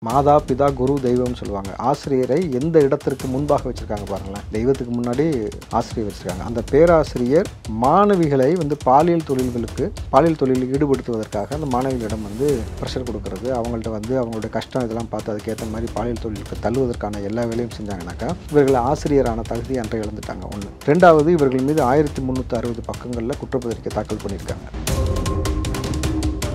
மாதா பிதா குரு தெய்வம்னு சொல்லுவாங்க. ஆசிரியரை எந்த இடத்திற்கு முன்பாக வச்சுருக்காங்க பாருங்களேன். தெய்வத்துக்கு முன்னாடி ஆசிரியர் வச்சுருக்காங்க. அந்த பேராசிரியர் மாணவிகளை பாலியல் தொழிலில் ஈடுபடுத்துவதற்காக அந்த மாணவிகளிடம் ப்ரெஷர் கொடுக்கறது, அவங்கள்ட்ட அவங்களுடைய கஷ்டம் இதெல்லாம் பார்த்து அதுக்கேற்ற மாதிரி பாலியல் தொழிலுக்கு தள்ளுவதற்கான எல்லா வேலையும் செஞ்சாங்கனாக்கா இவர்கள் ஆசிரியரான தகுதி அன்றை இழந்துட்டாங்க. ஒன்று. ரெண்டாவது, இவர்கள் மீது 1360 பக்கங்களில் குற்றப்பத்திரிக்கை தாக்கல் பண்ணியிருக்காங்க.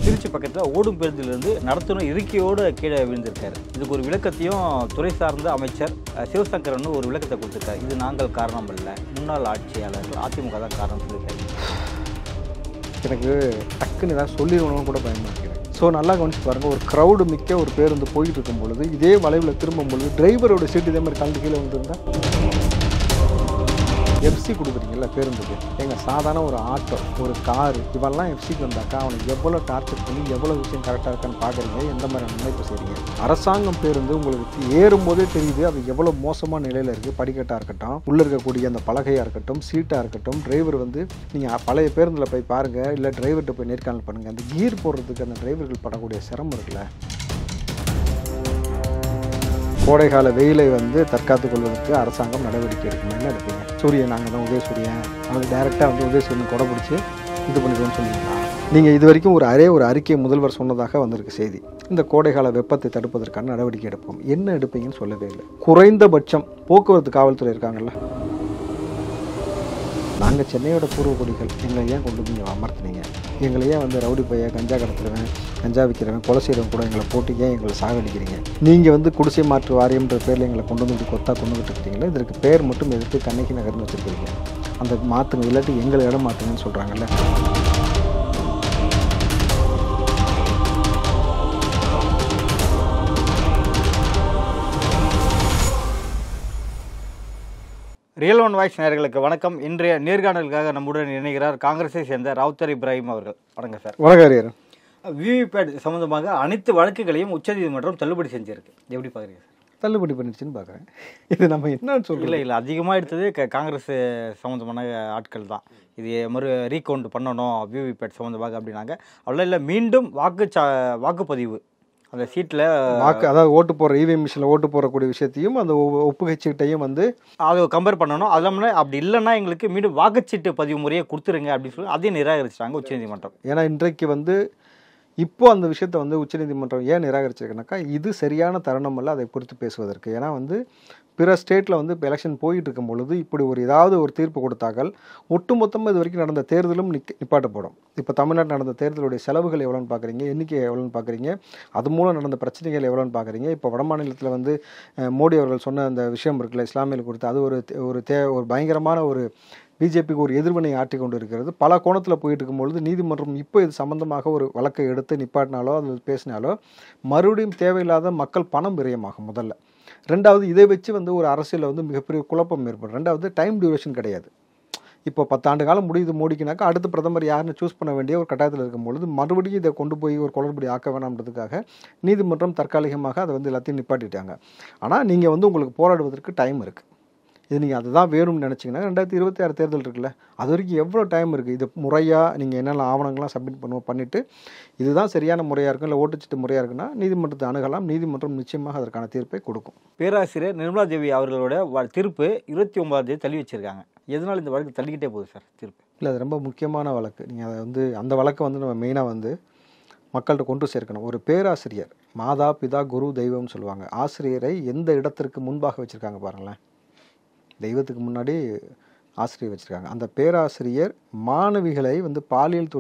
திருச்சி பக்கத்தில் ஓடும் பேருந்திலிருந்து நடத்துனர் இருக்கையோடு கீழே விழுந்திருக்காரு. இதுக்கு ஒரு விளக்கத்தையும் துறை சார்ந்த அமைச்சர் சிவசங்கரன் ஒரு விளக்கத்தை கொடுத்துருக்காரு. இது நாங்கள் காரணம் அல்ல, முன்னாள் ஆட்சியாளர்கள் அதிமுக தான் காரணம் சொல்லியிருக்காரு. எனக்கு டக்குன்னு ஏதாவது சொல்லிடணும்னு கூட பயன்படுத்திக்கிறேன். ஸோ நல்லா கவனிச்சு பாருங்கள், ஒரு க்ரௌடு மிக்க ஒரு பேருந்து போயிட்டு இருக்கும் பொழுது இதே வளைவில் திரும்பும் பொழுது டிரைவரோட சீட்டு இதே மாதிரி கலந்து கீழே வந்துருந்தா எஃப்சி கொடுக்குறீங்கல்ல பேருந்துக்கு, எங்கள் சாதாரண ஒரு ஆட்டோ ஒரு காரு இவெல்லாம் எஃப்சிக்கு வந்தாக்கா அவனுக்கு எவ்வளோ டார்ச்சர் பண்ணி எவ்வளோ விஷயம் கரெக்டாக இருக்கான்னு பார்க்குறீங்க, எந்த மாதிரி முன்னெடுப்பு செய்கிறீங்க. அரசாங்கம் பேருந்து உங்களுக்கு ஏறும்போதே தெரியுது அது எவ்வளோ மோசமான நிலையில் இருக்குது. படிக்கட்டாக இருக்கட்டும், உள்ளே இருக்கக்கூடிய அந்த பலகையாக இருக்கட்டும், சீட்டாக இருக்கட்டும், டிரைவர் நீங்கள் பழைய பேருந்தில் போய் பாருங்கள், இல்லை டிரைவர்கிட்ட போய் நேர்காணல் பண்ணுங்கள். அந்த கீர் போடுறதுக்கு அந்த டிரைவர்கள் படக்கூடிய சிரமம் இருக்குல்ல. கோடைகால வெயிலை தற்காத்துக் கொள்வதற்கு அரசாங்கம் நடவடிக்கை எடுக்கணும். என்ன எடுப்பீங்க? சூரியன் நாங்கள் தான் உதயசூரியன், அவங்க டைரெக்டாக உதயசூரியன் கொடை பிடிச்சி இது பண்ணிடுவோன்னு சொல்லுவீங்களா? நீங்கள் இது வரைக்கும் ஒரு அறிக்கை முதல்வர் சொன்னதாக வந்திருக்கு செய்தி. இந்த கோடைகால வெப்பத்தை தடுப்பதற்கான நடவடிக்கை எடுப்போம். என்ன எடுப்பீங்கன்னு சொல்லவே இல்லை. குறைந்தபட்சம் போக்குவரத்து காவல்துறை இருக்காங்கல்ல, நாங்கள் சென்னையோட பூர்வ குடிகள், எங்களை ஏன் கொண்டு நீங்கள் அமர்த்தினீங்க? எங்களை ஏன் ரவுடி பைய கஞ்சா கடத்துறவன், கஞ்சா விற்கிறவன், கொலை செய்கிறவன் கூட எங்களை போட்டு ஏன் எங்களை சாகடிக்கிறீங்க? நீங்கள் குடிசை மாற்று வாரியம்ன்ற பேரில் எங்களை கொண்டு கொத்தா கொண்டுகிட்டு இருக்கிறீங்களா? இதற்கு பேர் மட்டும் எதிர்த்து கண்ணகி நகர்னு வச்சுருக்கீங்க. அந்த மாற்றுங்க, இல்லாட்டி எங்களை இடம் மாற்றுங்கன்னு சொல்கிறாங்கல்ல. ரியல் ஒன் வாய்ஸ் நேயர்களுக்கு வணக்கம். இன்றைய நேர்காணலுக்காக நம்முடன் இணைகிறார் காங்கிரஸை சேர்ந்த ராவுத்தர் இப்ராஹிம் அவர்கள். வணக்கம் சார். வணக்கம். விவிபேட் சம்பந்தமாக அனைத்து வழக்குகளையும் உச்சநீதிமன்றம் தள்ளுபடி செஞ்சிருக்கு. எப்படி பார்க்குறீங்க சார்? தள்ளுபடி பண்ணிடுச்சுன்னு பார்க்குறேன். இது நம்ம என்னன்னு சொல்கிறோம். இல்லை அதிகமாக எடுத்தது காங்கிரஸ் சம்மந்தமான ஆட்கள் தான். இது ரீகவுண்ட் பண்ணணும் விவிபேட் சம்மந்தமாக அப்படின்னாங்க. அவ்வளோ இல்லை, மீண்டும் வாக்குப்பதிவு அந்த சீட்டில் அதாவது ஓட்டு போடுற இவிஎம் மிஷினில் ஓட்டு போடக்கூடிய விஷயத்தையும் அந்த ஒப்புகைச்சீட்டையும் அதை கம்பேர் பண்ணணும். அது இல்லாமல் அப்படி இல்லைன்னா எங்களுக்கு மீண்டும் வாக்குச்சீட்டு பதிவு முறையை கொடுத்துருங்க அப்படின்னு சொல்லி அதையும் நிராகரிச்சிட்டாங்க உச்சநீதிமன்றம். ஏன்னா இன்றைக்கு இப்போ அந்த விஷயத்தை உச்சநீதிமன்றம் ஏன் நிராகரிச்சிருக்குனாக்கா, இது சரியான தருணம் அல்ல அதை குறித்து பேசுவதற்கு. ஏன்னா பிற ஸ்டேட்டில் இப்போ எலெக்ஷன் போயிட்டு இருக்கும் பொழுது இப்படி ஏதாவது ஒரு தீர்ப்பு கொடுத்தார்கள் ஒட்டுமொத்தமாக இது வரைக்கும் நடந்த தேர்தலும் நிப்பாட்டப்படும். இப்போ தமிழ்நாட்டில் நடந்த தேர்தலுடைய செலவுகள் எவ்வளோன்னு பார்க்குறீங்க, எண்ணிக்கை எவ்வளோன்னு பார்க்குறீங்க, அது மூலம் நடந்த பிரச்சனைகள் எவ்வளோன்னு பார்க்குறீங்க. இப்போ வட மாநிலத்தில் மோடி அவர்கள் சொன்ன அந்த விஷயம் இருக்குல்ல, இஸ்லாமியர்கள் கொடுத்து, அது ஒரு பயங்கரமான ஒரு பிஜேபிக்கு ஒரு எதிர்வினை ஆற்றி கொண்டு இருக்கிறது. பல கோணத்தில் போயிட்டு இருக்கும்பொழுது நீதிமன்றம் இப்போ இது சம்பந்தமாக ஒரு வழக்கை எடுத்து நிப்பாட்டினாலோ அது பேசினாலோ மறுபடியும் தேவையில்லாத மக்கள் பணம் விரயமாகும் முதல்ல. ரெண்டாவது, இதை வச்சு ஒரு அரசியலில் மிகப்பெரிய குழப்பம் ஏற்படும். ரெண்டாவது, டைம் டியூரேஷன் கிடையாது. இப்போ 10 ஆண்டு காலம் முடியுது மோடிக்குனாக்கா அடுத்த பிரதமர் யாருன்னு சூஸ் பண்ண வேண்டிய ஒரு கட்டாயத்தில் இருக்கும்பொழுது மறுபடியும் இதை கொண்டு போய் ஒரு குளறுபடி ஆக்க வேணாம்ன்றதுக்காக நீதிமன்றம் தற்காலிகமாக அதை எல்லாத்தையும் நிப்பாட்டிட்டாங்க. ஆனால் நீங்கள் உங்களுக்கு போராடுவதற்கு டைம் இருக்குது. இது நீங்கள் அதுதான் வேணும்னு நினச்சிங்கன்னா 2026 தேர்தல் இருக்குல்ல, அது வரைக்கும் எவ்வளோ டைம் இருக்குது. இது முறையாக நீங்கள் என்னென்ன ஆவணங்கள்லாம் சப்மிட் பண்ணிவிட்டு இதுதான் சரியான முறையாக இருக்கும், இல்லை ஓட்டுச்சீட்டு முறையாக இருக்குன்னா நீதிமன்றத்தை அணுகலாம். நீதிமன்றம் நிச்சயமாக அதற்கான தீர்ப்பை கொடுக்கும். பேராசிரியர் நிர்மலா தேவி அவர்களோட தீர்ப்பு 29ஆம் தேதி தள்ளி வச்சிருக்காங்க. எதனால் இந்த வழக்கு தள்ளிக்கிட்டே போகுது சார் தீர்ப்பு? இல்லை, அது ரொம்ப முக்கியமான வழக்கு. நீங்கள் அதை அந்த வழக்கை நம்ம மெயினாக மக்கள்கிட்ட கொண்டு சேர்க்கணும். ஒரு பேராசிரியர், மாதா பிதா குரு தெய்வம்னு சொல்லுவாங்க. ஆசிரியரை எந்த இடத்திற்கு முன்பாக வச்சுருக்காங்க பாருங்களேன். தெய்வத்துக்கு முன்னாடி ஆசிரியர் வச்சுருக்காங்க. அந்த பேராசிரியர் மாணவிகளை பாலியல்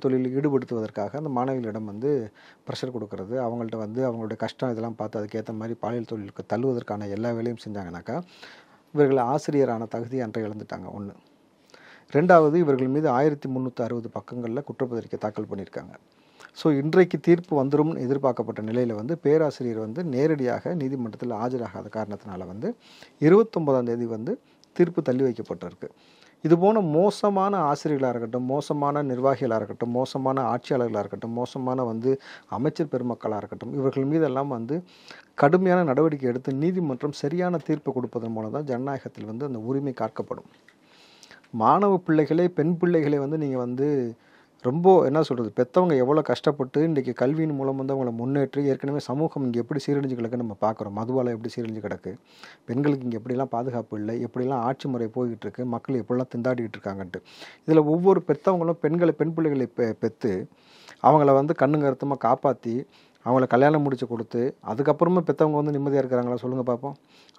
தொழிலில் ஈடுபடுத்துவதற்காக அந்த மாணவிகளிடம் ப்ரெஷர் கொடுக்கறது, அவங்கள்ட்ட அவங்களுடைய கஷ்டம் இதெல்லாம் பார்த்து அதுக்கேற்ற மாதிரி பாலியல் தொழிலுக்கு தள்ளுவதற்கான எல்லா வேலையும் செஞ்சாங்கனாக்கா இவர்கள் ஆசிரியரான தகுதி அன்றை இழந்துட்டாங்க. ஒன்று. ரெண்டாவது, இவர்கள் மீது 1360 பக்கங்களில் குற்றப்பத்திரிக்கை தாக்கல் பண்ணியிருக்காங்க. ஸோ இன்றைக்கு தீர்ப்பு வந்துடும் எதிர்பார்க்கப்பட்ட நிலையில் பேராசிரியர் நேரடியாக நீதிமன்றத்தில் ஆஜராகாத காரணத்தினால 29ஆம் தேதி தீர்ப்பு தள்ளி வைக்கப்பட்டிருக்கு. இதுபோன மோசமான ஆசிரியர்களாக இருக்கட்டும், மோசமான நிர்வாகிகளாக இருக்கட்டும், மோசமான ஆட்சியாளர்களாக இருக்கட்டும், மோசமான அமைச்சர் பெருமக்களாக இருக்கட்டும், இவர்கள் மீதெல்லாம் கடுமையான நடவடிக்கை எடுத்து நீதிமன்றம் சரியான தீர்ப்பு கொடுப்பதன் மூலம் தான் ஜனநாயகத்தில் அந்த உரிமை காக்கப்படும். மாணவ பிள்ளைகளே, பெண் பிள்ளைகளை நீங்கள் ரொம்ப என்ன சொல்கிறது, பெற்றவங்க எவ்வளோ கஷ்டப்பட்டு இன்றைக்கி கல்வியின் மூலம் வந்து அவங்கள முன்னேற்றி, ஏற்கனவே சமூகம் இங்கே எப்படி சீரழிஞ்சு கிடக்கு நம்ம பார்க்குறோம். மதுவால் எப்படி சீரழிஞ்சு கிடக்கு, பெண்களுக்கு இங்கே எப்படிலாம் பாதுகாப்பு இல்லை, எப்படிலாம் ஆட்சி முறை போய்கிட்டு இருக்கு, மக்கள் எப்படிலாம் திண்டாடிக்கிட்டு இருக்காங்கன்ட்டு. இதில் ஒவ்வொரு பெற்றவங்களும் பெண் பிள்ளைகளை பெற்று அவங்கள வந்து கண்ணுங்க கருத்துமாக காப்பாற்றி அவங்கள கல்யாணம் முடிச்சு கொடுத்து அதுக்கப்புறமா பெற்றவங்க வந்து நிம்மதியாக இருக்கிறாங்களா சொல்லுங்கள் பார்ப்போம்.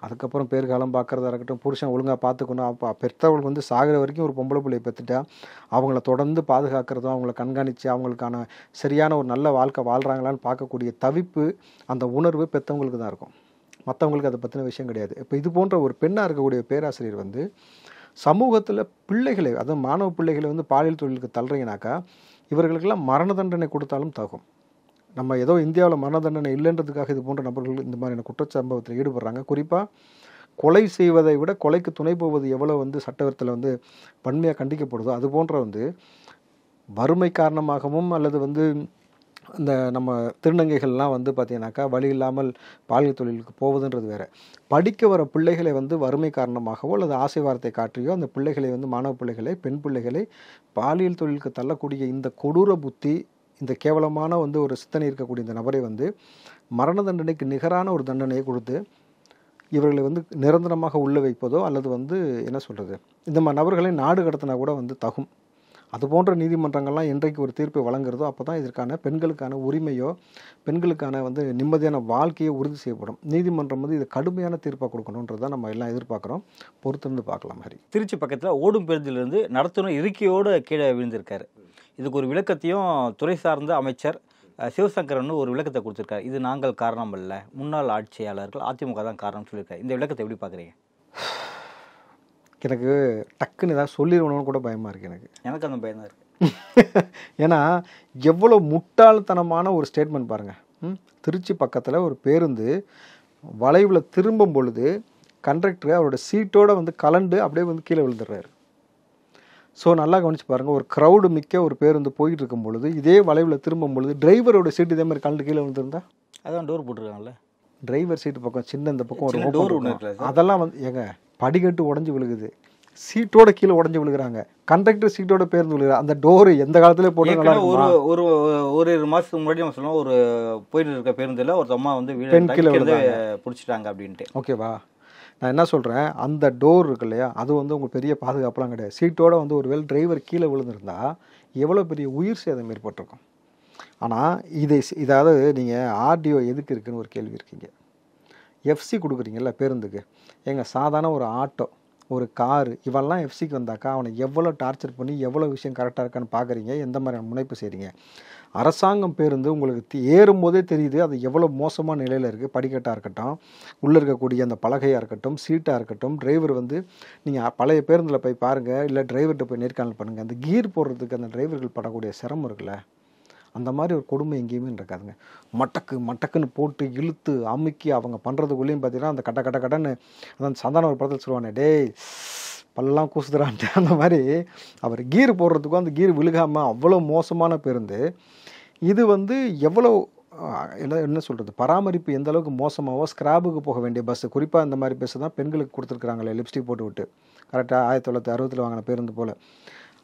அதுக்கப்புறம் பேர்காலம் பார்க்குறதா இருக்கட்டும், புருஷன் ஒழுங்காக பார்த்துக்கணும். அப்போ பெற்றவங்களுக்கு வந்து சாகிற வரைக்கும் ஒரு பொம்பளை பிள்ளையை பெற்றுட்டா அவங்கள தொடர்ந்து பாதுகாக்கிறதும், அவங்கள கண்காணித்து அவங்களுக்கான சரியான ஒரு நல்ல வாழ்க்கை வாழ்கிறாங்களான்னு பார்க்கக்கூடிய தவிப்பு, அந்த உணர்வு பெற்றவங்களுக்கு தான் இருக்கும். மற்றவங்களுக்கு அதை பற்றின விஷயம் கிடையாது. இப்போ இது போன்ற ஒரு பெண்ணாக இருக்கக்கூடிய பேராசிரியர் வந்து சமூகத்தில் பிள்ளைகளை, அதுவும் மாணவ பிள்ளைகளை வந்து பாலியல் தொழிலுக்கு தள்ளுறீங்கனாக்கா இவர்களுக்கெல்லாம் மரண தண்டனை கொடுத்தாலும் தகும். நம்ம ஏதோ இந்தியாவில் மரண தண்டனை இல்லைன்றதுக்காக இது போன்ற நபர்கள் இந்த மாதிரியான குற்றச்சம்பவத்தில் ஈடுபடுறாங்க. குறிப்பாக கொலை செய்வதை விட கொலைக்கு துணை போவது எவ்வளோ வந்து சட்டத்தில் வந்து வன்மையாக கண்டிக்கப்படுதோ அது போன்ற வந்து வறுமை காரணமாகவும் அல்லது வந்து இந்த நம்ம திருநங்கைகள்லாம் வந்து பார்த்தீங்கன்னாக்கா வழி இல்லாமல் பாலியல் தொழிலுக்கு போவதுன்றது வேறு. படிக்க வர பிள்ளைகளை வந்து வறுமை காரணமாகவோ அல்லது ஆசை வார்த்தை காட்டியோ அந்த பிள்ளைகளை வந்து மாணவ பிள்ளைகளை, பெண் பிள்ளைகளை பாலியல் தொழிலுக்கு தள்ளக்கூடிய இந்த கொடூர புத்தி, இந்த கேவலமான வந்து ஒரு சிந்தனை இருக்கக்கூடிய இந்த நபரை வந்து மரண தண்டனைக்கு நிகரான ஒரு தண்டனையை கொடுத்து இவர்களை வந்து நிரந்தரமாக உள்ள வைப்பதோ அல்லது வந்து என்ன சொல்கிறது, இந்த மாதிரி நபர்களை நாடு கடத்தினா கூட வந்து தகும். அது போன்ற நீதிமன்றங்கள்லாம் என்றைக்கு ஒரு தீர்ப்பை வழங்குறதோ அப்போ தான் இதற்கான பெண்களுக்கான உரிமையோ பெண்களுக்கான வந்து நிம்மதியான வாழ்க்கையோ உறுதி செய்யப்படும். நீதிமன்றம் வந்து இது கடுமையான தீர்ப்பாக கொடுக்கணுன்றது தான் நம்ம எல்லாம் எதிர்பார்க்குறோம். பொறுத்திருந்து பார்க்கலாம். ஹரி, திருச்சி பக்கத்தில் ஓடும் பேருந்திலிருந்து நடத்துனர் இருக்கையோடு கீழே விழுந்திருக்காரு. இதுக்கு ஒரு விளக்கத்தையும் துறை சார்ந்த அமைச்சர் சிவசங்கரன் ஒரு விளக்கத்தை கொடுத்துருக்காரு. இது நாங்கள் காரணம் அல்ல, முன்னாள் ஆட்சியாளர்கள் அதிமுக தான் காரணம் சொல்லியிருக்காரு. இந்த விளக்கத்தை எப்படி பார்க்குறீங்க? எனக்கு டக்குன்னு ஏதாவது சொல்லிடணும்னு கூட பயமாக இருக்குது. எனக்கு அந்த பயம் தான் இருக்குது. ஏன்னா எவ்வளோ முட்டாள்தனமான ஒரு ஸ்டேட்மெண்ட் பாருங்கள். திருச்சி பக்கத்தில் ஒரு பேருந்து வளைவில் திரும்பும் பொழுது கண்டக்டர் அவரோட சீட்டோடு வந்து கலண்டு அப்படியே வந்து கீழே விழுந்துடுறாரு. ஸோ நல்லா கவனிச்சு பாருங்கள், ஒரு க்ரௌடு மிக்க ஒரு பேருந்து போயிட்டு இருக்கும் பொழுது இதே வளைவில் திரும்பும் பொழுது டிரைவரோட சீட்டு இதே மாதிரி கலண்டு கீழே விழுந்துருந்தா, அதான் டோர் போட்டுருக்காங்கல்ல, டிரைவர் சீட்டு பக்கம் சின்ன இந்த பக்கம் ஒரு டோர், அதெல்லாம் வந்து ஏங்க படிக்கட்டு உடஞ்சி விழுகுது, சீட்டோட கீழே உடஞ்சி விழுகிறாங்க, கண்டக்டர் சீட்டோட பேருந்து விழுகிறாங்க. அந்த டோரு எந்த காலத்துல போட்டு நல்லா ஒரு ஒரு மாசத்துக்கு முன்னாடி நம்ம சொன்னோம், ஒரு போயிட்டு இருக்க பேருந்துல ஒரு அம்மா வந்து பெண் கீழே பிடிச்சிட்டாங்க அப்படின்ட்டு. ஓகேவா, நான் என்ன சொல்கிறேன், அந்த டோர் இருக்கு இல்லையா, அது வந்து உங்களுக்கு பெரிய பாதுகாப்புலாம் கிடையாது. சீட்டோட வந்து ஒரு வேளை டிரைவர் கீழே விழுந்திருந்தா எவ்வளோ பெரிய உயிர் சேதம் ஏற்பட்டிருக்கும். ஆனால் இதாவது நீங்கள் ஆர்டிஓ எதுக்கு இருக்குன்னு ஒரு கேள்வி இருக்கீங்க. எஃப்சி கொடுக்குறீங்கல்ல பேருந்துக்கு, எங்கள் சாதாரண ஒரு ஆட்டோ, ஒரு காரு, இவெல்லாம் எஃப்சிக்கு வந்தாக்கா அவனை எவ்வளோ டார்ச்சர் பண்ணி எவ்வளோ விஷயம் கரெக்டாக இருக்கான்னு பார்க்குறீங்க, எந்த மாதிரியான முனைப்பு செய்கிறீங்க. அரசாங்கம் பேருந்து உங்களுக்கு ஏறும்போதே தெரியுது அது எவ்வளோ மோசமான நிலையில் இருக்குது. படிக்கட்டாக இருக்கட்டும், உள்ளே இருக்கக்கூடிய அந்த பலகையாக இருக்கட்டும், சீட்டாக இருக்கட்டும், டிரைவர் வந்து நீங்கள் பழைய பேருந்தில் போய் பாருங்கள், இல்லை டிரைவர்கிட்ட போய் நேர்காணல் பண்ணுங்கள். அந்த கீர் போடுறதுக்கு அந்த டிரைவர்கள் படக்கூடிய சிரமம் இருக்குல்ல, அந்த மாதிரி ஒரு கொடுமை எங்கேயுமே இருக்காதுங்க. மட்டக்குன்னு போட்டு இழுத்து அமுக்கி அவங்க பண்ணுறதுக்குள்ளேயும் பார்த்தீங்கன்னா அந்த கட்டன்னு அந்த சந்தான ஒரு படத்தில் சொல்லுவானே, டேய் பல்லாம் கூசுதுறான்ட்டு, அந்த மாதிரி அவர் கீர் போடுறதுக்கும் அந்த கீர் விழுகாமல் அவ்வளோ மோசமான பேருந்து. இது வந்து எவ்வளோ என்ன சொல்கிறது, பராமரிப்பு எந்த அளவுக்கு மோசமாகவோ, ஸ்கிராபுக்கு போக வேண்டிய பஸ்ஸு, குறிப்பாக இந்த மாதிரி பஸ்ஸு தான் பெண்களுக்கு கொடுத்துருக்குறாங்களே லிப்ஸ்டிக் போட்டு விட்டு, கரெக்டாக 1960 வாங்கின பேருந்து போல்.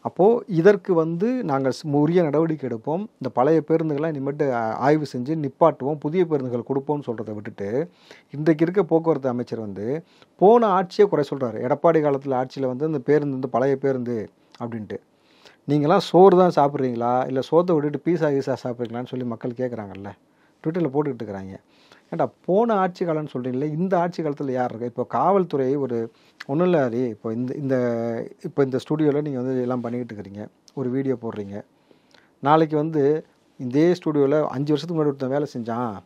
அப்போது இதற்கு வந்து நாங்கள் உரிய நடவடிக்கை எடுப்போம், இந்த பழைய பேருந்துகள்லாம் இனிமேட்டு ஆய்வு செஞ்சு நிப்பாட்டுவோம், புதிய பேருந்துகள் கொடுப்போம்னு சொல்கிறத விட்டுட்டு இன்றைக்கு இருக்க போக்குவரத்து அமைச்சர் வந்து போன ஆட்சியே குறை சொல்கிறாரு. எடப்பாடி காலத்தில் ஆட்சியில் வந்து இந்த பேருந்து வந்து பழைய பேருந்து அப்படின்ட்டு. நீங்களாம் சோறு தான் சாப்பிட்றீங்களா, இல்லை சோத்தை விட்டுட்டு பீஸா சாப்பிட்றீங்களான்னு சொல்லி மக்கள் கேட்குறாங்கல்ல, ட்விட்டரில் போட்டுக்கிட்டு இருக்கிறாங்க. ஏன்டா போன ஆட்சி காலம்னு சொல்கிறீங்களே, இந்த ஆட்சி காலத்தில் யார் இருக்கா? இப்போ காவல்துறை ஒரு ஒன்றும் இல்லை ஹரி, இப்போ இந்த ஸ்டூடியோவில் நீங்கள் வந்து எல்லாம் பண்ணிக்கிட்டு இருக்கிறீங்க, ஒரு வீடியோ போடுறீங்க, நாளைக்கு வந்து இதே ஸ்டூடியோவில் 5 வருஷத்துக்கு முன்னாடி ஒருத்தன் வேலை செஞ்சான்,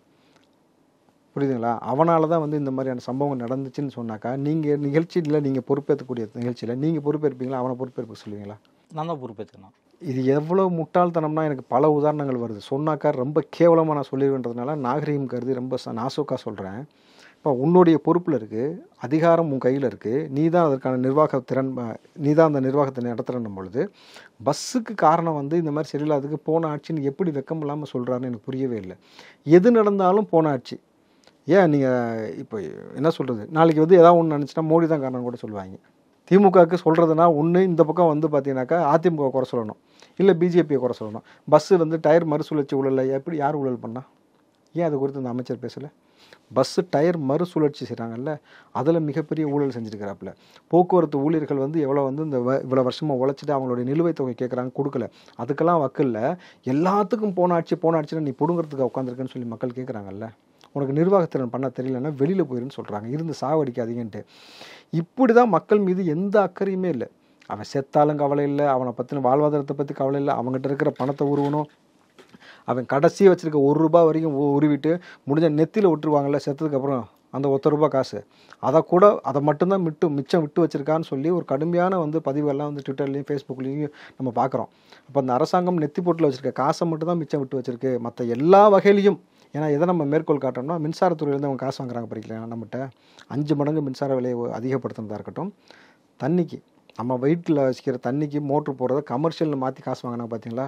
புரியுதுங்களா, அவனால தான் வந்து இந்த மாதிரியான சம்பவம் நடந்துச்சுன்னு சொன்னாக்கா நீங்கள் நிகழ்ச்சியில் நீங்கள் பொறுப்பேற்கக்கூடிய நிகழ்ச்சியில் நீங்கள் பொறுப்பேற்பீங்களா, அவனை பொறுப்பேற்ப சொல்லுவீங்களா? நான் தான் பொறுப்பேற்றுக்கணும். இது எவ்வளோ முட்டாள்தனம்னா எனக்கு பல உதாரணங்கள் வருது. சொன்னாக்கா ரொம்ப கேவலமாக நான் சொல்லிடுவேன்றதுனால நாகரீகம் கருதி ரொம்ப நாசூக்காக சொல்கிறேன். இப்போ உன்னுடைய பொறுப்பில் இருக்குது, அதிகாரம் உன் கையில் இருக்குது, நீ தான் அதற்கான நீ தான் அந்த நிர்வாகத்தை நடத்துகிறன்னும் பொழுது பஸ்ஸுக்கு காரணம் வந்து இந்த மாதிரி சரியில்லாததுக்கு போன ஆட்சின்னு எப்படி வெக்கம் இல்லாமல் சொல்கிறாருன்னு எனக்கு புரியவே இல்லை. எது நடந்தாலும் போன ஆட்சி. ஏன் நீங்கள் இப்போ என்ன சொல்கிறது, நாளைக்கு வந்து ஏதாவது ஒன்று நினச்சினா மோடி தான் காரணம் கூட சொல்லுவாங்க. திமுகவுக்கு சொல்கிறதுனா ஒன்று, இந்த பக்கம் வந்து பார்த்தீங்கன்னாக்கா அதிமுக குறை சொல்லணும், இல்லை பிஜேபியை குறை சொல்லணும். பஸ்ஸு வந்து டயர் மறுசுழற்சி ஊழலில் எப்படி யார் ஊழல் பண்ணா? ஏன் அது குறித்து அந்த அமைச்சர் பேசலை? பஸ்ஸு டயர் மறுசுழற்சி செய்கிறாங்கல்ல, அதில் மிகப்பெரிய ஊழல் செஞ்சுருக்கிறாப்புல. போக்குவரத்து ஊழியர்கள் வந்து எவ்வளோ வந்து இந்த இவ்வளோ வருஷமாக உழைச்சிட்டு அவங்களுடைய நிலுவைத் தொகை கேட்குறாங்க, கொடுக்கல. அதுக்கெல்லாம் வக்கில்ல. எல்லாத்துக்கும் போன ஆட்சின்னு நீ பிடுங்கிறதுக்கு உட்காந்துருக்குன்னு சொல்லி மக்கள் கேட்குறாங்கல்ல. உனக்கு நிர்வாகத்திறன் பண்ண தெரியலன்னா வெளியில் போயிருன்னு சொல்கிறாங்க, இருந்து சாவடிக்காதீங்கன்ட்டு. இப்படி தான் மக்கள் மீது எந்த அக்கறையுமே இல்லை. அவன் செத்தாலும் கவலை இல்லை, அவனை பற்றின வாழ்வாதாரத்தை பற்றி கவலை இல்லை, அவங்ககிட்ட இருக்கிற பணத்தை உருவணும். அவன் கடைசியாக வச்சுருக்க ₹1 வரைக்கும் உருவிட்டு முடிஞ்ச நெத்தியில் விட்டுருவாங்கள்ல செத்ததுக்கப்புறம் அந்த ₹1 காசு, அதை மட்டும்தான் மிச்சம் விட்டு வச்சுருக்கான்னு சொல்லி ஒரு கடுமையான வந்து பதிவெல்லாம் வந்து ட்விட்டர்லேயும் ஃபேஸ்புக்லேயும் நம்ம பார்க்குறோம். அப்போ அந்த அரசாங்கம் நெத்தி போட்டில் வச்சுருக்க காசை மட்டும் தான் மிச்சம் விட்டு வச்சுருக்கு. மற்ற எல்லா வகையிலையும், ஏன்னா எதை நம்ம மேற்கோள் காட்டோம்னா மின்சாரத்துறையிலேருந்து அவங்க காசு வாங்குறாங்க படிக்கல, நம்மகிட்ட 5 மடங்கு மின்சார விலையை அதிகப்படுத்துனதாக இருக்கட்டும், தண்ணிக்கு நம்ம வீட்டில் வச்சுக்கிற தண்ணிக்கு மோட்ரு போடுறத கமர்ஷியல்னு மாற்றி காசு வாங்கினாங்க பார்த்தீங்களா?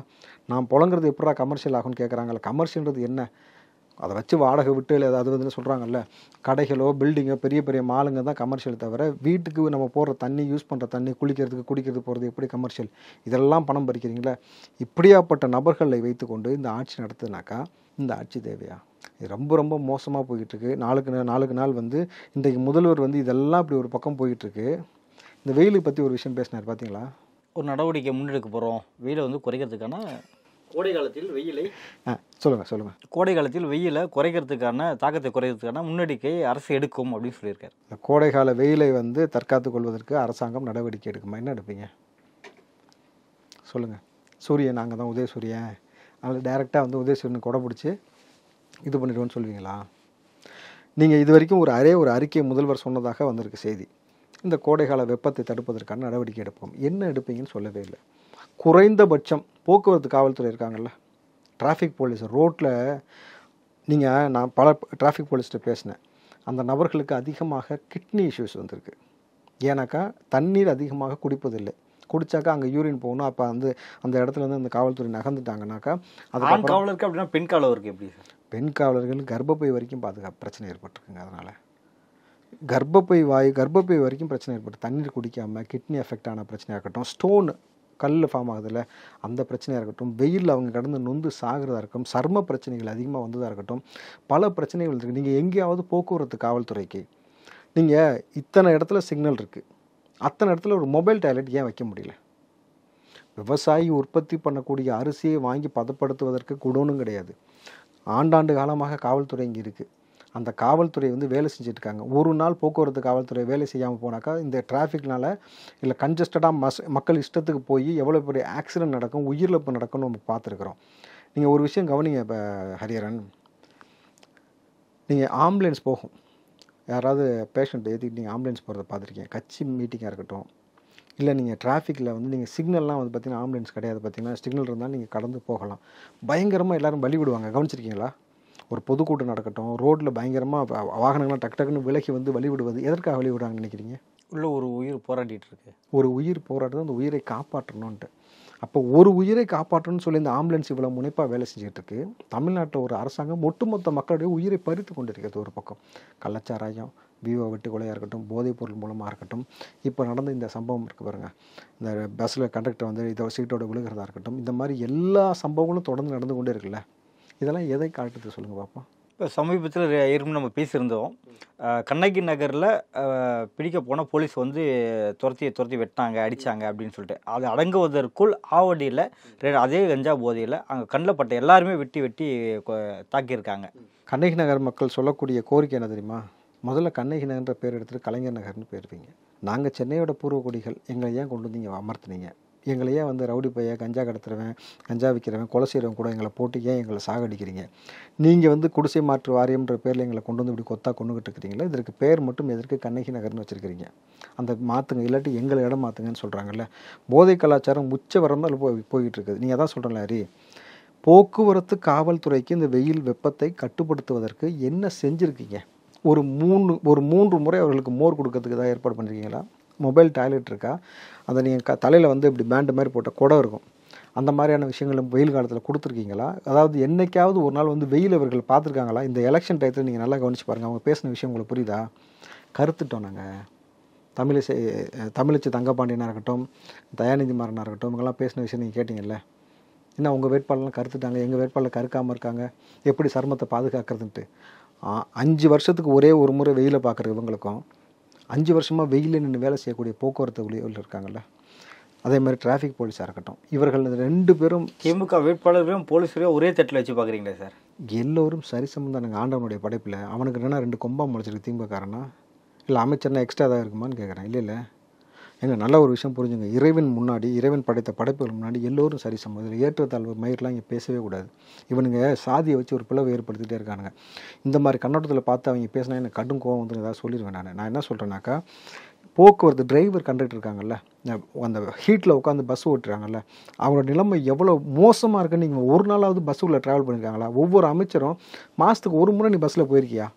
நான் புலங்கிறது எப்படா கமர்ஷியல் ஆகும்னு கேட்குறாங்கல்ல. கமர்ஷியல்ன்றது என்ன? அதை வச்சு வாடகை விட்டு இல்லை அது வந்து சொல்கிறாங்கல்ல, கடைகளோ பில்டிங்கோ பெரிய பெரிய மாலுங்க தான் கமர்ஷியல் தவிர, வீட்டுக்கு நம்ம போடுற தண்ணி, யூஸ் பண்ணுற தண்ணி, குளிக்கிறதுக்கு குடிக்கிறது போகிறது எப்படி கமர்ஷியல்? இதெல்லாம் பணம் பறிக்கிறீங்களா? இப்படியாப்பட்ட நபர்களை வைத்துக்கொண்டு இந்த ஆட்சி நடத்துனாக்கா இந்த ஆட்சி தேவையா? இது ரொம்ப ரொம்ப மோசமாக போய்கிட்டுருக்கு. நாளுக்கு நாள் வந்து இன்றைக்கு முதல்வர் வந்து இதெல்லாம் இப்படி ஒரு பக்கம் போய்கிட்டுருக்கு. இந்த வெயிலுக்கு பற்றி ஒரு விஷயம் பேசினார் பார்த்தீங்களா? ஒரு நடவடிக்கை முன்னெடுக்க போகிறோம் வெயிலை வந்து குறைக்கிறதுக்கான, கோடை காலத்தில் வெயிலை சொல்லுங்கள். கோடை காலத்தில் வெயிலை குறைக்கிறதுக்கான, தாக்கத்தை குறைக்கிறதுக்கான முன்னெடுக்கை அரசு எடுக்கும் அப்படின்னு சொல்லியிருக்காரு. இந்த கோடைகால வெயிலை வந்து தற்காத்து கொள்வதற்கு அரசாங்கம் நடவடிக்கை எடுக்குமா? என்ன எடுப்பீங்க சொல்லுங்கள். சூரியன் நாங்கள் தான் உதயசூரியன், அதனால் டைரெக்டாக வந்து உதயசூரியன் கொடை பிடிச்சி இது பண்ணிடுவோன்னு சொல்லுவீங்களா? நீங்கள் இது வரைக்கும் ஒரு அறிக்கை முதல்வர் சொன்னதாக வந்திருக்கு செய்தி. இந்த கோடைகால வெப்பத்தை தடுப்பதற்கான நடவடிக்கை எடுப்போம். என்ன எடுப்பீங்கன்னு சொல்லவே இல்லை. குறைந்தபட்சம் போக்குவரத்து காவல்துறை இருக்காங்கல்ல, டிராஃபிக் போலீஸ் ரோட்டில் நான் பல டிராஃபிக் போலீஸ்கிட்ட பேசினேன். அந்த நபர்களுக்கு அதிகமாக கிட்னி இஷ்யூஸ் வந்திருக்கு. ஏன்னாக்கா தண்ணீர் அதிகமாக குடிப்பதில்லை. குடித்தாக்கா அங்கே யூரின் போகணும். அப்போ வந்து அந்த இடத்துல வந்து அந்த காவல்துறை நகர்ந்துட்டாங்கனாக்கா அது காவலருக்கு அப்படின்னா பெண் காவலருக்கு எப்படி சார்? பெண் காவலர்கள் கர்ப்பப்பை வரைக்கும் பாதுகாப்பு பிரச்சனை ஏற்பட்டிருக்குங்க. அதனால் கர்ப்பப்பை வரைக்கும் பிரச்சனை ஏற்பட்டு, தண்ணீர் குடிக்காமல் கிட்னி எஃபெக்ட் ஆன பிரச்சனையாக இருக்கட்டும், ஸ்டோன் கல் ஃபார்ம் ஆகுதுல்ல அந்த பிரச்சனையாக இருக்கட்டும், வெயிலில் அவங்க கடந்து நொந்து சாகிறதா இருக்கட்டும், சர்ம பிரச்சனைகள் அதிகமாக வந்ததாக இருக்கட்டும், பல பிரச்சனைகள் இருக்குது. நீங்கள் எங்கேயாவது போக்குவரத்து காவல்துறைக்கு நீங்கள் இத்தனை இடத்துல சிக்னல் இருக்குது, அத்தனை இடத்துல ஒரு மொபைல் டாய்லெட் ஏன் வைக்க முடியல? விவசாயி உற்பத்தி பண்ணக்கூடிய அரிசியை வாங்கி பதப்படுத்துவதற்கு குடோனும் கிடையாது. ஆண்டாண்டு காலமாக காவல்துறை இங்கே இருக்குது. அந்த காவல்துறை வந்து வேலை செஞ்சுட்ருக்காங்க. ஒரு நாள் போக்குவரத்து காவல்துறை வேலை செய்யாமல் போனாக்கா இந்த டிராஃபிக்னால் இல்லை கன்ஜஸ்டடாக மக்கள் இஷ்டத்துக்கு போய் எவ்வளோ பெரிய ஆக்சிடென்ட் நடக்கும், உயிரிழப்பு நடக்கும்னு நம்ம பார்த்துருக்குறோம். நீங்கள் ஒரு விஷயம் கவனிங்க. இப்போ ஹரிஹரன், நீங்கள் ஆம்புலன்ஸ் போகும், யாராவது பேஷண்ட் ஏற்றிட்டு நீங்கள் ஆம்புலன்ஸ் போகிறத பார்த்துருக்கீங்க. கட்சி மீட்டிங்காக இருக்கட்டும், இல்லை நீங்கள் டிராஃபிக்கில் வந்து நீங்கள் சிக்னல்லாம் வந்து பார்த்திங்கன்னா ஆம்புலன்ஸ் கிடையாது. பார்த்திங்கன்னா சிக்னல் இருந்தால் நீங்கள் கடந்து போகலாம். பயங்கரமாக எல்லோரும் வழி விடுவாங்க. கவனிச்சிருக்கீங்களா? ஒரு பொதுக்கூட்டம் நடக்கட்டும், ரோட்டில் பயங்கரமாக வாகனங்கள்லாம் டக்குன்னு விலகி வந்து வழி விடுவது எதற்காக வழி விடுறாங்கன்னு நினைக்கிறீங்க? உள்ள ஒரு உயிர் போராடிட்டு இருக்கு. ஒரு உயிர் போராடுறது, அந்த உயிரை காப்பாற்றணுன்ட்டு. அப்போ ஒரு உயிரை காப்பாற்றணும்னு சொல்லி இந்த ஆம்புலன்ஸ் இவ்வளோ முனைப்பாக வேலை செஞ்சுட்டு இருக்கு. தமிழ்நாட்டில் ஒரு அரசாங்கம் ஒட்டுமொத்த மக்களுடைய உயிரை பறித்து கொண்டு இருக்கிறது. ஒரு பக்கம் கள்ளச்சாராயம், விவோ வெட்டுக்கொலையாக இருக்கட்டும், போதைப் பொருள் மூலமாக இருக்கட்டும், இப்போ நடந்த இந்த சம்பவம் இருக்குது பாருங்கள், இந்த பஸ்ஸில் கண்டக்டர் வந்து இதோட சீட்டோட விழுகிறதா இருக்கட்டும், இந்த மாதிரி எல்லா சம்பவங்களும் தொடர்ந்து நடந்து கொண்டே இருக்குல்ல. இதெல்லாம் எதை காட்டுது சொல்லுங்கள் பார்ப்போம். இப்போ சமீபத்தில் ஏற்கனவே நம்ம பேசியிருந்தோம். கண்ணகி நகரில் பிடிக்க போன போலீஸ் வந்து துரத்தி வெட்டினாங்க, அடித்தாங்க அப்படின்னு சொல்லிட்டு, அது அடங்குவதற்குள் ஆவடியில் அதே கஞ்சா போதையில் அங்கே கண்ணில் பட்ட எல்லாருமே வெட்டி தாக்கியிருக்காங்க. கண்ணகி நகர் மக்கள் சொல்லக்கூடிய கோரிக்கை என்ன தெரியுமா? முதல்ல கண்ணகி நகர்ன்ற பேர் எடுத்துகிட்டு கலைஞர் நகர்னு பேருவீங்க. நாங்கள் சென்னையோட பூர்வ குடிகள், எங்களை ஏன் கொண்டு வந்து இங்கே அமர்த்துனீங்க? எங்களையே வந்து ரவுடி பைய, கஞ்சா கடத்துறவன், கஞ்சா விற்கிறவன், கொலை செய்கிறவன் கூட எங்களை போட்டு ஏன் எங்களை சாகடிக்கிறீங்க? நீங்கள் வந்து குடிசை மாற்று வாரியம்ன்ற பேரில் எங்களை கொண்டு வந்து இப்படி கொண்டுகிட்டு இருக்கிறீங்களா? இதற்கு பேர் மட்டும் எதற்கு கண்ணகி நகர்னு வச்சுருக்கிறீங்க? அந்த மாற்றுங்க, இல்லாட்டி எங்களை இடம் மாற்றுங்கன்னு சொல்கிறாங்கல்ல. போதை கலாச்சாரம் உச்ச வரந்தால் போய்கிட்டு இருக்குது. நீங்கள் அதான் சொல்கிறேன்ல ஹரி, போக்குவரத்து காவல்துறைக்கு இந்த வெயில் வெப்பத்தை கட்டுப்படுத்துவதற்கு என்ன செஞ்சுருக்கீங்க? ஒரு 3 முறை அவர்களுக்கு மோர் கொடுக்கறதுக்கு தான் ஏற்பாடு பண்ணியிருக்கீங்களா? மொபைல் டாய்லெட் இருக்கா? அதை நீங்கள் தலையில் வந்து இப்படி பேண்டு மாதிரி போட்ட குடம் இருக்கும், அந்த மாதிரியான விஷயங்களும் வெயில் காலத்தில் கொடுத்துருக்கீங்களா? அதாவது என்றைக்காவது ஒரு நாள் வந்து வெயில் அவர்கள் பார்த்துருக்காங்களா? இந்த எலெக்ஷன் டயத்தில் நீங்கள் நல்லா கவனிச்சு பாருங்கள். அவங்க பேசின விஷயம் உங்களுக்கு புரியுதா? கருத்துட்டோம் நாங்கள். தமிழிசை தங்கப்பாண்டியனாக இருக்கட்டும், தயாநிதி மாறனாக இருக்கட்டும், இவங்கெல்லாம் பேசின விஷயம் நீங்கள் கேட்டிங்கல்ல. என்ன உங்கள் வேட்பாளர்லாம் கருத்துட்டாங்க, எங்கள் வேட்பாளர் கருக்காமல் இருக்காங்க, எப்படி சருமத்தை பாதுகாக்கிறதுன்ட்டு. 5 வருஷத்துக்கு ஒரே ஒரு முறை வெயிலை பார்க்குற இவங்களுக்கும் 5 வருஷமாக வெயிலில் நின்று வேலை செய்யக்கூடிய போக்குவரத்து ஊழியர்கள் இருக்காங்கல்ல, அதே மாதிரி டிராஃபிக் போலீஸாக இருக்கட்டும், இவர்கள் 2 பேரும் திமுக வேட்பாளர்களும் போலீஸரையும் ஒரே தட்டில் வச்சு பார்க்குறீங்களா சார்? எல்லோரும் சரிசமம் தானுங்க ஆண்டவனுடைய படைப்பில். அவனுக்கு என்னென்னா 2 கொம்பா முளைச்சிருக்கு திமுககாரனா, இல்லை அமைச்சர்னா எக்ஸ்ட்ரா தான் இருக்குமான்னு கேட்குறேன். இல்லை எங்க நல்ல ஒரு விஷயம் புரிஞ்சுங்க, இறைவன் முன்னாடி, இறைவன் படைத்த படைப்புகள் முன்னாடி எல்லோரும் சரிசமம். இதில் ஏற்றத்தாழ்வு மயிரெலாம் இங்கே பேசவே கூடாது. இவனுங்க சாதியை வச்சு ஒரு பிளவு ஏற்படுத்திகிட்டே இருக்கானுங்க. இந்த மாதிரி கண்ணோட்டத்தில் பார்த்து அவங்க பேசினா எனக்கு கடும் கோவம் வந்து ஏதாவது சொல்லிடுவேன். நான் என்ன சொல்கிறேன்னாக்கா, போக்குவரத்து டிரைவர் கண்டக்டர் இருக்காங்கல்ல, அந்த ஹீட்டில் உட்காந்து பஸ் ஓட்டுறாங்கல்ல, அவங்களோட நிலைமை எவ்வளோ மோசமாக இருக்குன்னு நீங்கள் ஒரு நாளாவது பஸ்ஸுக்குள்ளே ட்ராவல் பண்ணியிருக்காங்களா? ஒவ்வொரு அமைச்சரும் மாதத்துக்கு ஒரு முறை நீ பஸ்ஸில் போயிருக்கியா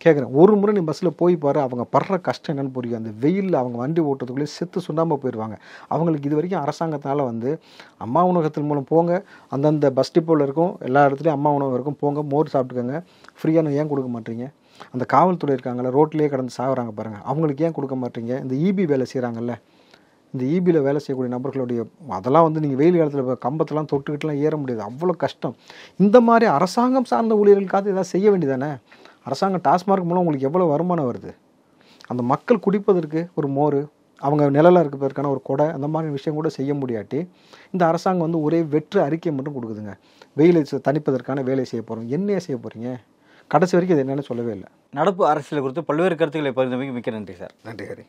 கேட்குறேன். ஒரு முறை நீ பஸ்ஸில் போய் பாரு, அவங்க படுற கஷ்டம் என்னென்னு புரியும். அந்த வெயிலில் அவங்க வண்டி ஓட்டுறதுக்குள்ளேயே செத்து சுண்ணாமல் போயிடுவாங்க. அவங்களுக்கு இது வரைக்கும் அரசாங்கத்தினால வந்து அம்மா உணவகத்தின் மூலம் போங்க, அந்தந்த பஸ் டிப்போவில் இருக்கும், எல்லா இடத்துலையும் அம்மா உணவகம் இருக்கும், போங்க மோர் சாப்பிட்டுக்கோங்க, ஃப்ரீயான ஏன் கொடுக்க மாட்டீங்க? அந்த காவல்துறை இருக்காங்கள்ல, ரோட்லேயே கடந்து சாகுறாங்க பாருங்கள், அவங்களுக்கு ஏன் கொடுக்க மாட்டீங்க? இந்த இபி வேலை செய்கிறாங்கல்ல, இந்த இபியில் வேலை செய்யக்கூடிய நபர்களுடைய அதெல்லாம் வந்து நீங்கள் வெயில் காலத்தில் கம்பத்தெல்லாம் தொட்டுக்கிட்டுலாம் ஏற முடியாது, அவ்வளோ கஷ்டம். இந்த மாதிரி அரசாங்கம் சார்ந்த ஊழியர்களுக்காக ஏதாவது செய்ய வேண்டியதானே? அரசாங்கம் டாஸ்மார்க் மூலம் உங்களுக்கு எவ்வளோ வருமானம் வருது? அந்த மக்கள் குடிப்பதற்கு ஒரு மோர், அவங்க நிழலாக இருக்கிறதுக்கான ஒரு கொடை, அந்த மாதிரி விஷயம் கூட செய்ய முடியாட்டி இந்த அரசாங்கம் வந்து ஒரே வெற்று அறிக்கை மட்டும் கொடுக்குதுங்க. வெயிலை தணிப்பதற்கான வேலை செய்ய போகிறோம். என்னையே செய்ய போகிறீங்க? கடைசி வரைக்கும் இது என்னென்னு சொல்லவே இல்லை. நடப்பு அரசியல் குறித்து பல்வேறு கருத்துக்களை பகிர்ந்தமைக்கு மிக்க நன்றி சார். நன்றி ஹரி.